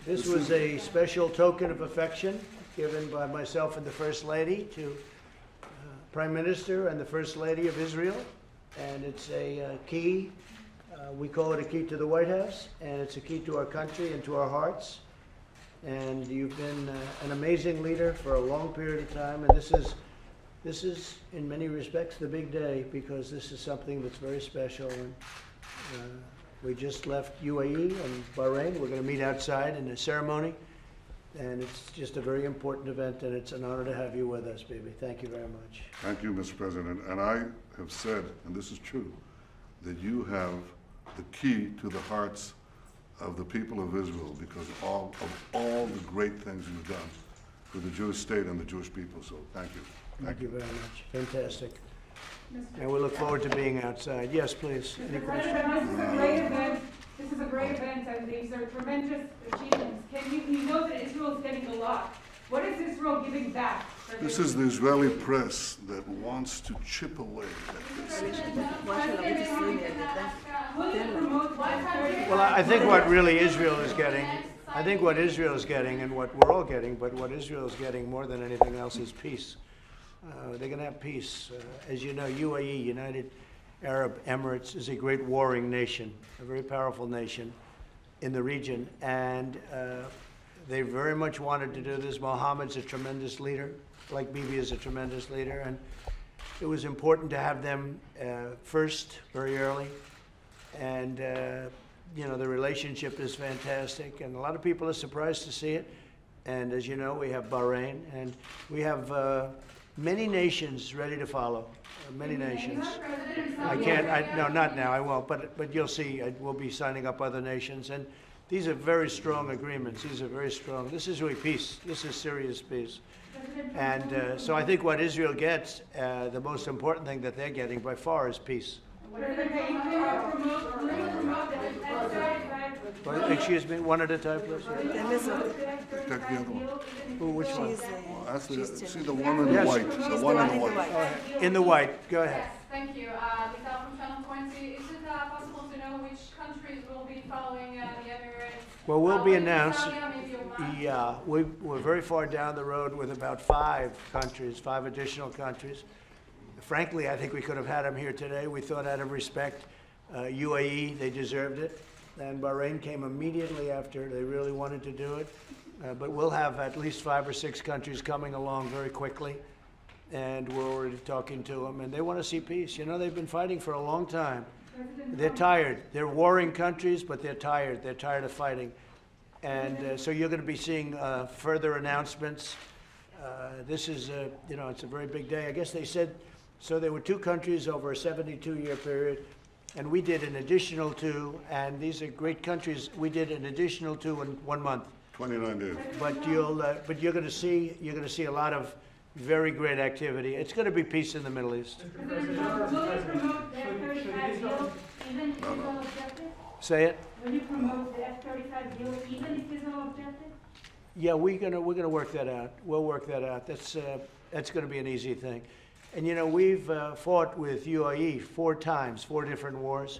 This was a special token of affection given by myself and the First Lady to Prime Minister and the First Lady of Israel. And it's a key, we call it a key to the White House, and it's a key to our country and to our hearts. And you've been an amazing leader for a long period of time, and this is in many respects the big day, because this is something that's very special. And we just left UAE and Bahrain. We're going to meet outside in a ceremony, and it's just a very important event, and it's an honor to have you with us, baby. Thank you very much. Thank you, Mr. President. And I have said, and this is true, that you have the key to the hearts of the people of Israel because of all the great things you've done for the Jewish state and the Jewish people. So thank you. Thank you very much. Fantastic. And we look forward to being outside. Yes, please. Any Mr. questions? President, this is a great event. This is a great event, and these are tremendous achievements. You know that Israel is getting a lot. What is Israel giving back? This is the Israeli press that wants to chip away at this. Well, I think what really Israel is getting, and what we're all getting, but what Israel is getting more than anything else is peace. They're going to have peace. As you know, UAE, United Arab Emirates, is a great warring nation, a very powerful nation in the region, and they very much wanted to do this. Mohammed's a tremendous leader, like Bibi is a tremendous leader, and it was important to have them first, very early, and you know, the relationship is fantastic, and a lot of people are surprised to see it. And as you know, we have Bahrain, and we have many nations ready to follow. Many nations. No, not now. I won't. But you'll see. We'll be signing up other nations, and these are very strong agreements. These are very strong. This is really peace. This is serious peace. And so I think what Israel gets, the most important thing that they're getting by far is peace. Excuse me, one at a time, please. Take the other one. Which one? See the one in the white. The one in the white. In the white. Go ahead. Yes, thank you. Bilateral from Channel 20. Is it possible to know which countries will be following the Emirates? Well, we'll be Maybe announced. Australia, maybe Oman? Yeah, we're very far down the road with about 5 additional countries. Frankly, I think we could have had them here today. We thought out of respect, UAE, they deserved it. And Bahrain came immediately after. They really wanted to do it. But we'll have at least 5 or 6 countries coming along very quickly. And we're already talking to them. And they want to see peace. You know, they've been fighting for a long time. They're tired. They're warring countries, but they're tired. They're tired of fighting. And so you're going to be seeing further announcements. This is, you know, it's a very big day. I guess they said, so there were 2 countries over a 72-year period. And we did an additional 2, and these are great countries. We did an additional 2 in 1 month. 29 days. But you're going to see a lot of very great activity. It's going to be peace in the Middle East. Say it. Will you promote the F-35 deal even if there's no objective? Yeah, we're gonna work that out. We'll work that out. That's going to be an easy thing. And you know, we've fought with UAE 4 times, 4 different wars.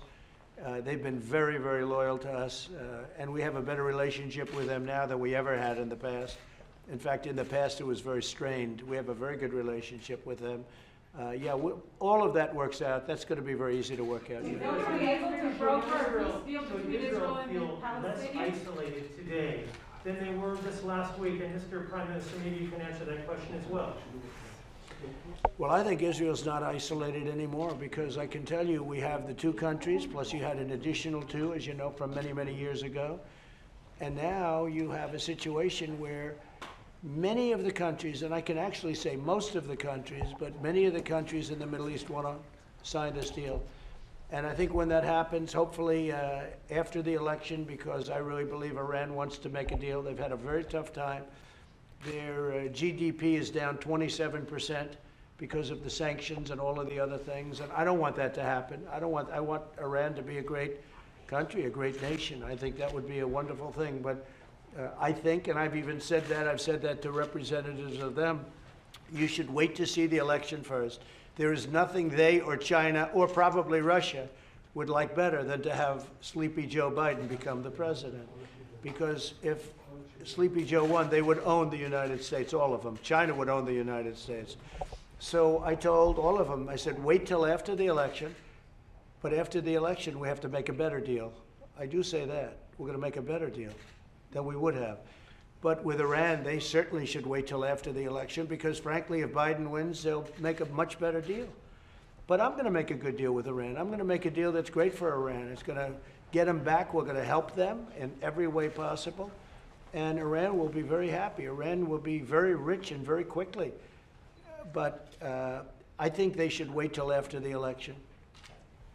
They've been very, very loyal to us, and we have a better relationship with them now than we ever had in the past. In fact, in the past it was very strained. We have a very good relationship with them. Yeah, all of that works out. That's going to be very easy to work out. Will you be able to broker a peace deal So between Israel Israel and feel less Palestinians? isolated today than they were this last week? And Mr. Prime Minister, maybe you can answer that question as well. Well, I think Israel's not isolated anymore, because I can tell you we have the 2 countries, plus you had an additional 2, as you know, from many, many years ago. And now you have a situation where many of the countries, and I can actually say most of the countries, but many of the countries in the Middle East want to sign this deal. And I think when that happens, hopefully after the election, because I really believe Iran wants to make a deal. They've had a very tough time. Their GDP is down 27% because of the sanctions and all of the other things. And I don't want that to happen. I want Iran to be a great country, a great nation. I think that would be a wonderful thing. But I think, and I've even said that, I've said that to representatives of them, you should wait to see the election first. There is nothing they or China or probably Russia would like better than to have sleepy Joe Biden become the president. Because if Sleepy Joe won, they would own the United States, all of them. China would own the United States. So I told all of them, I said, wait till after the election, but after the election, we have to make a better deal. I do say that. We're going to make a better deal than we would have. But with Iran, they certainly should wait till after the election because, frankly, if Biden wins, they'll make a much better deal. But I'm going to make a good deal with Iran. I'm going to make a deal that's great for Iran. It's going to get them back. We're going to help them in every way possible. And Iran will be very happy. Iran will be very rich and very quickly. But I think they should wait till after the election.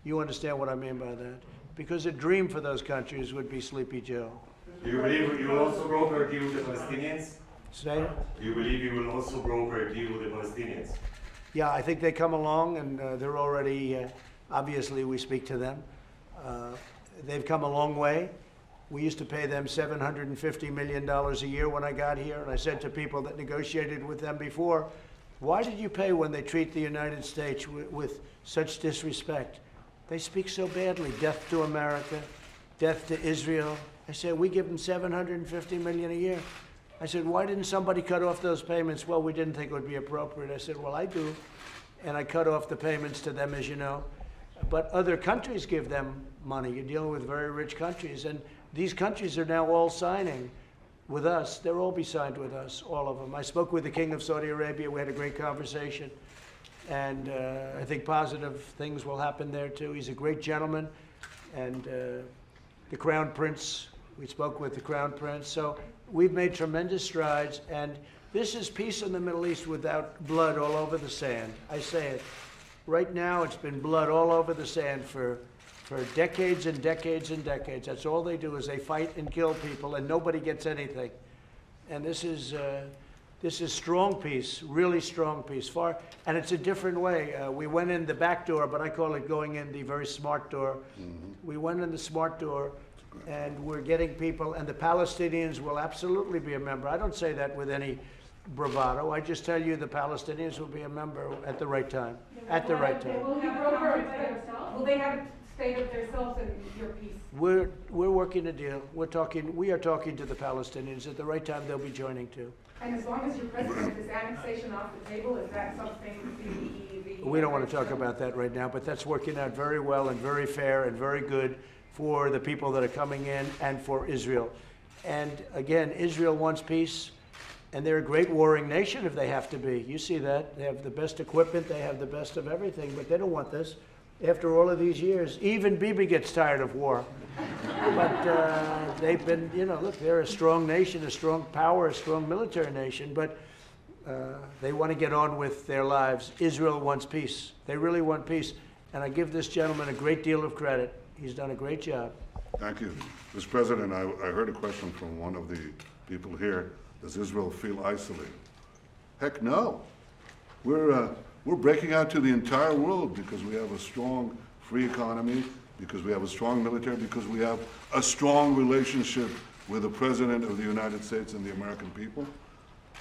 You understand what I mean by that? Because a dream for those countries would be Sleepy Joe. Do you believe you will also broker a deal with the Palestinians? Say it? Do you believe you will also broker a deal with the Palestinians? Yeah, I think they come along and they're already, obviously we speak to them. They've come a long way. We used to pay them $750 million a year when I got here, and I said to people that negotiated with them before, why did you pay when they treat the United States with such disrespect? They speak so badly, death to America, death to Israel. I said, we give them $750 million a year. I said, why didn't somebody cut off those payments? Well, we didn't think it would be appropriate. I said, well, I do. And I cut off the payments to them, as you know. But other countries give them money. You're dealing with very rich countries. And these countries are now all signing with us. They'll all be signed with us, all of them. I spoke with the King of Saudi Arabia. We had a great conversation. And I think positive things will happen there, too. He's a great gentleman. And the Crown Prince, we spoke with the Crown Prince. So we've made tremendous strides. And this is peace in the Middle East without blood all over the sand. I say it. Right now, it's been blood all over the sand for decades and decades and decades. That's all they do is they fight and kill people, and nobody gets anything. And this is strong peace, really strong peace. And it's a different way. We went in the back door, but I call it going in the very smart door. Mm-hmm. We went in the smart door, and we're getting people, and the Palestinians will absolutely be a member. I don't say that with any bravado. I just tell you the Palestinians will be a member at the right time. At the right time. Will they have a state of themselves and your peace? We're working a deal. We are talking to the Palestinians. At the right time, they'll be joining too. And as long as your president is annexation off the table, is that something We don't want to talk about that right now, but that's working out very well and very fair and very good for the people that are coming in and for Israel. And again, Israel wants peace. And they're a great warring nation if they have to be. You see that. They have the best equipment. They have the best of everything. But they don't want this. After all of these years, even Bibi gets tired of war. But they've been, look, they're a strong nation, a strong power, a strong military nation. But they want to get on with their lives. Israel wants peace. They really want peace. And I give this gentleman a great deal of credit. He's done a great job. Thank you. Mr. President, I heard a question from one of the people here. Does Israel feel isolated? Heck no. We're breaking out to the entire world because we have a strong free economy, because we have a strong military, because we have a strong relationship with the President of the United States and the American people.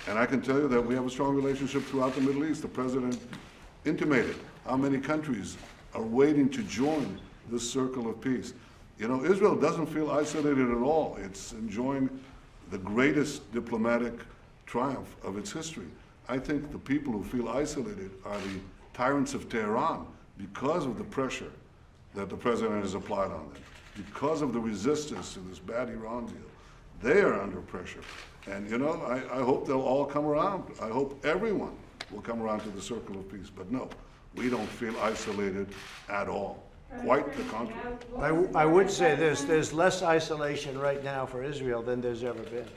And I can tell you that we have a strong relationship throughout the Middle East. The President intimated how many countries are waiting to join this circle of peace. Israel doesn't feel isolated at all. It's enjoying the greatest diplomatic triumph of its history. I think the people who feel isolated are the tyrants of Tehran because of the pressure that the president has applied on them, because of the resistance to this bad Iran deal. They are under pressure. And I hope they'll all come around. I hope everyone will come around to the circle of peace. But no, we don't feel isolated at all. Quite the contrary. I would say this, there's less isolation right now for Israel than there's ever been.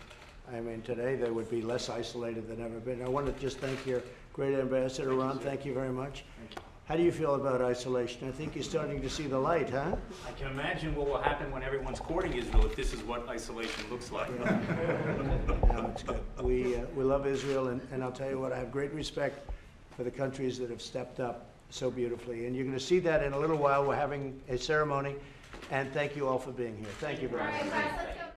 I mean, today they would be less isolated than ever been. I want to just thank your great ambassador, Ron. Thank you very much. Thank you. How do you feel about isolation? I think you're starting to see the light, huh? I can imagine what will happen when everyone's courting Israel if this is what isolation looks like. No, it's good. We love Israel, and I'll tell you what, I have great respect for the countries that have stepped up so beautifully. And you're going to see that in a little while. We're having a ceremony. And thank you all for being here. Thank you very much.